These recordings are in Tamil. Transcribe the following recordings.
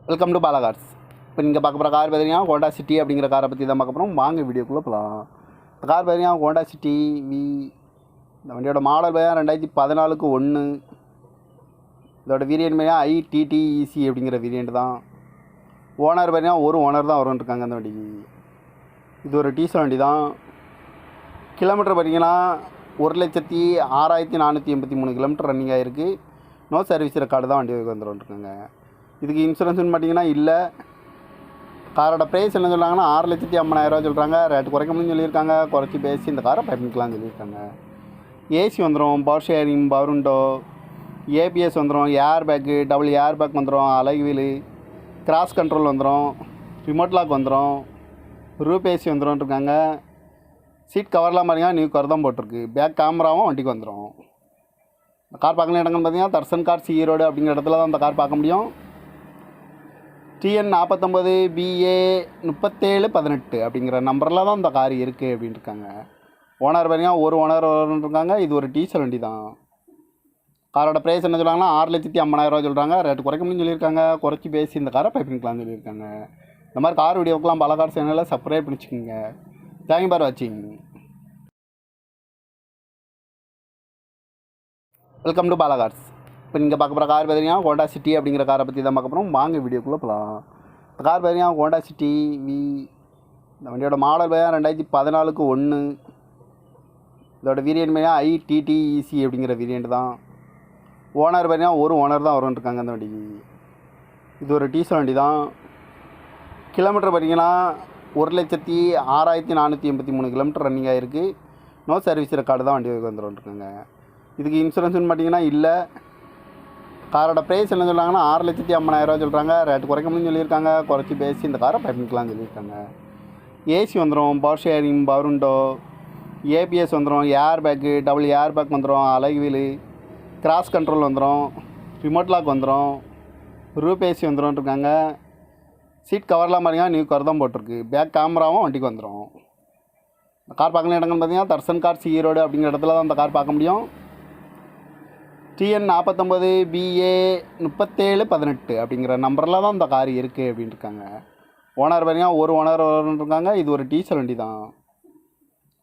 Welcome to Bala cars. இப்போ நீங்கள் பார்க்க போகிற கார் பார்த்தீங்கன்னா ஹோண்டா சிட்டி அப்படிங்கிற காரை பற்றி தான் பார்க்க போகிறோம். வாங்க வீடியோக்குள்ளே போகலாம். இந்த கார் பார்த்தீங்கன்னா ஹோண்டா சிட்டி வி. இந்த வண்டியோட மாடல் பார்த்தீங்கன்னா 2014க்கு 1. இதோட வேரியன்ட் பார்த்தீங்கன்னா ITTEC அப்படிங்கிற வேரியண்ட் தான். ஓனர் பார்த்தீங்கன்னா ஒரு ஓனர் தான் வரும்னு இருக்காங்க அந்த வண்டிக்கு. இது ஒரு டீசல் வண்டி தான். கிலோமீட்டர் பார்த்தீங்கன்னா 1,06,483 கிலோமீட்டர் ரன்னிங் ஆகிருக்கு. நோ சர்வீஸ் ரெக்கார்டு தான் வண்டி வந்துருக்காங்க. இதுக்கு இன்சூரன்ஸ்னு பார்த்தீங்கன்னா இல்லை. காரோட ப்ரைஸ் என்ன சொல்கிறாங்கன்னா 6,50,000 சொல்கிறாங்க. ரேட்டு குறைக்க முடியும்னு சொல்லியிருக்காங்க. குறைச்சி பேசி இந்த காரை பண்ணிக்கலாம்னு சொல்லியிருக்காங்க. ஏசி வந்துடும், power steering, power window, ABS வந்துடும், air bag, double air bag வந்துடும், அலகு வீலு, கிராஸ் கண்ட்ரோல் வந்துடும், ரிமோட் லாக் வந்துடும், ரூப் ஏசி வந்துடும் இருக்காங்க. சீட் கவர்லாம் பாருங்கள் நியூ கவர் தான் போட்டிருக்கு. பேக் கேமராவும் வண்டிக்கு வந்துடும். இந்த கார் பார்க்கணும் இடங்கள்னு பார்த்தீங்கன்னா தர்சன் கார் ஈரோடு அப்படிங்கிற இடத்துல தான் இந்த கார் பார்க்க முடியும். TN 49 BA 3718 அப்படிங்கிற நம்பரில் தான் இந்த கார் இருக்குது அப்படின்னு இருக்காங்க. ஓனர் பார்த்தீங்கன்னா ஒரு ஓனர் இருக்காங்க. இது ஒரு டீசல் வண்டி தான். காரோட ப்ரைஸ் என்ன சொல்கிறாங்கன்னா 6,50,000 சொல்கிறாங்க. ரேட்டு குறைக்க முடியும்னு சொல்லியிருக்காங்க. குறைச்சி பேசி இந்த காரை பண்ணிக்கலாம்னு சொல்லியிருக்காங்க. இந்த மாதிரி கார் வீடியோக்கெலாம் பல கார் சேனலில் சப்ஸ்கிரைப் பண்ணிச்சுக்கோங்க. தேங்க்யூ ஃபார் வாட்சிங். Welcome to Bala cars. இப்போ நீங்கள் பார்க்க போகிற கார் பார்த்தீங்கன்னா ஹோண்டா சிட்டி அப்படிங்கிற காரை பற்றி தான் பார்க்க போகிறோம். வாங்க வீடியோக்குள்ளே போகலாம். இந்த கார் பார்த்தீங்கன்னா ஹோண்டா சிட்டி வி. இந்த வண்டியோட மாடல் பார்த்தீங்கன்னா 2014க்கு 1. இதோட வேரியன்ட் பார்த்தீங்கன்னா ITTEC அப்படிங்கிற வேரியண்ட் தான். ஓனர் பார்த்தீங்கன்னா ஒரு ஓனர் தான் வரும்னு இருக்காங்க அந்த வண்டிக்கு. இது ஒரு டீசல் வண்டி தான். கிலோமீட்டர் பார்த்தீங்கன்னா 1,06,483 கிலோமீட்டர் ரன்னிங் ஆகிருக்கு. நோ சர்வீஸ் ரெக்கார்டு தான் வண்டி வந்துருக்காங்க. இதுக்கு இன்சூரன்ஸ்னு பார்த்தீங்கன்னா இல்லை. காரோட ப்ரைஸ் என்ன சொல்கிறாங்கன்னா 6,50,000 சொல்கிறாங்க. ரேட்டு குறைக்க முடியும்னு சொல்லியிருக்காங்க. குறைச்சி பேசி இந்த காரை பண்ணிக்கலாம்னு சொல்லியிருக்காங்க. ஏசி வந்துடும், power steering, power window, ABS வந்துடும், air bag, double air bag வந்துடும், அலகு வீலு, கிராஸ் கண்ட்ரோல் வந்துடும், ரிமோட் லாக் வந்துடும், ரூப் ஏசி வந்துடும் இருக்காங்க. சீட் கவர்லாம் பாருங்கள் நியூ கவர் தான் போட்டிருக்கு. பேக் கேமராவும் வண்டிக்கு வந்துடும். இந்த கார் பார்க்கணும் இடங்கள்னு பார்த்தீங்கன்னா தர்சன் கார் ஈரோடு அப்படிங்கிற இடத்துல தான் இந்த கார் பார்க்க முடியும். TN 49 BA 3718 அப்படிங்கிற நம்பரில் தான் இந்த கார் இருக்குது அப்படின்னு இருக்காங்க. ஓனர் பார்த்தீங்கன்னா ஒரு ஓனர் இருக்காங்க. இது ஒரு டீசல் வண்டி தான்.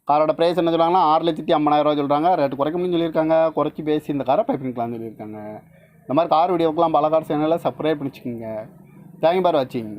காரோட ப்ரைஸ் என்ன சொல்கிறாங்கன்னா 6,50,000 சொல்கிறாங்க. ரேட்டு குறைக்க முடியும்னு சொல்லியிருக்காங்க. குறைச்சி பேசி இந்த காரை பண்ணிக்கலாம்னு சொல்லியிருக்காங்க. இந்த மாதிரி கார் வீடியோக்கெலாம் பல கார் சேனலில் சப்ஸ்கிரைப் பண்ணிச்சுக்கோங்க. தேங்க்யூ ஃபார் வாட்சிங்.